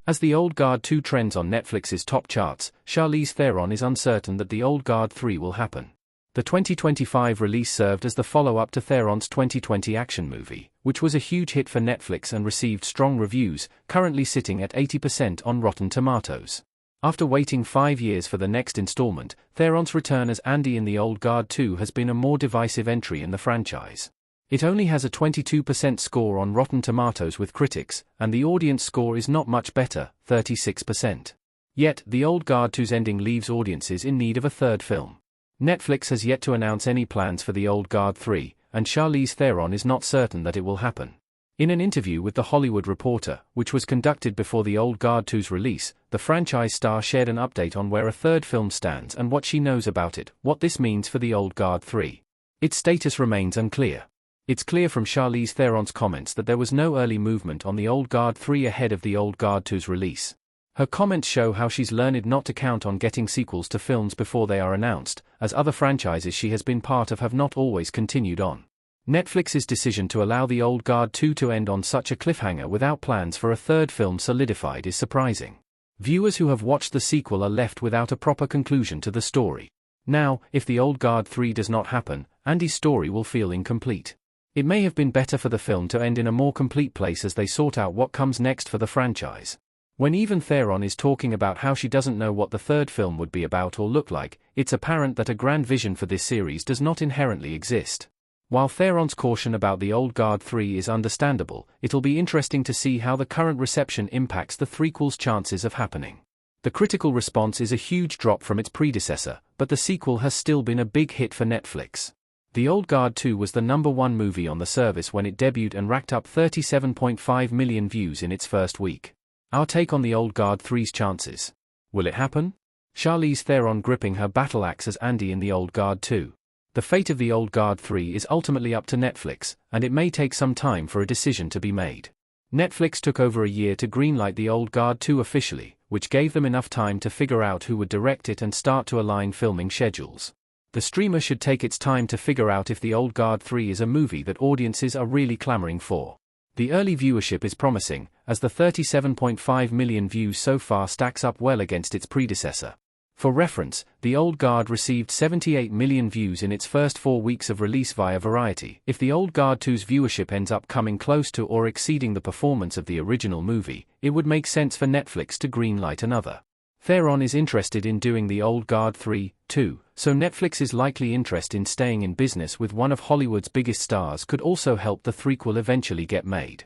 As The Old Guard 2 trends on Netflix's top charts, Charlize Theron is uncertain that The Old Guard 3 will happen. The 2025 release served as the follow-up to Theron's 2020 action movie, which was a huge hit for Netflix and received strong reviews, currently sitting at 80% on Rotten Tomatoes. After waiting 5 years for the next installment, Theron's return as Andy in The Old Guard 2 has been a more divisive entry in the franchise. It only has a 22% score on Rotten Tomatoes with critics, and the audience score is not much better, 36%. Yet, The Old Guard 2's ending leaves audiences in need of a third film. Netflix has yet to announce any plans for The Old Guard 3, and Charlize Theron is not certain that it will happen. In an interview with The Hollywood Reporter, which was conducted before The Old Guard 2's release, the franchise star shared an update on where a third film stands and what she knows about it, what this means for The Old Guard 3. Its status remains unclear. It's clear from Charlize Theron's comments that there was no early movement on The Old Guard 3 ahead of The Old Guard 2's release. Her comments show how she's learned not to count on getting sequels to films before they are announced, as other franchises she has been part of have not always continued on. Netflix's decision to allow The Old Guard 2 to end on such a cliffhanger without plans for a third film solidified is surprising. Viewers who have watched the sequel are left without a proper conclusion to the story. Now, if The Old Guard 3 does not happen, Andy's story will feel incomplete. It may have been better for the film to end in a more complete place as they sort out what comes next for the franchise. When even Theron is talking about how she doesn't know what the third film would be about or look like, it's apparent that a grand vision for this series does not inherently exist. While Theron's caution about The Old Guard 3 is understandable, it'll be interesting to see how the current reception impacts the threequel's chances of happening. The critical response is a huge drop from its predecessor, but the sequel has still been a big hit for Netflix. The Old Guard 2 was the #1 movie on the service when it debuted and racked up 37.5 million views in its first week. Our take on The Old Guard 3's chances. Will it happen? Charlize Theron gripping her battle axe as Andy in The Old Guard 2. The fate of The Old Guard 3 is ultimately up to Netflix, and it may take some time for a decision to be made. Netflix took over a year to greenlight The Old Guard 2 officially, which gave them enough time to figure out who would direct it and start to align filming schedules. The streamer should take its time to figure out if The Old Guard 3 is a movie that audiences are really clamoring for. The early viewership is promising, as the 37.5 million views so far stacks up well against its predecessor. For reference, The Old Guard received 78 million views in its first 4 weeks of release via Variety. If The Old Guard 2's viewership ends up coming close to or exceeding the performance of the original movie, it would make sense for Netflix to greenlight another. Theron is interested in doing The Old Guard 3, too, so Netflix's likely interest in staying in business with one of Hollywood's biggest stars could also help the threequel eventually get made.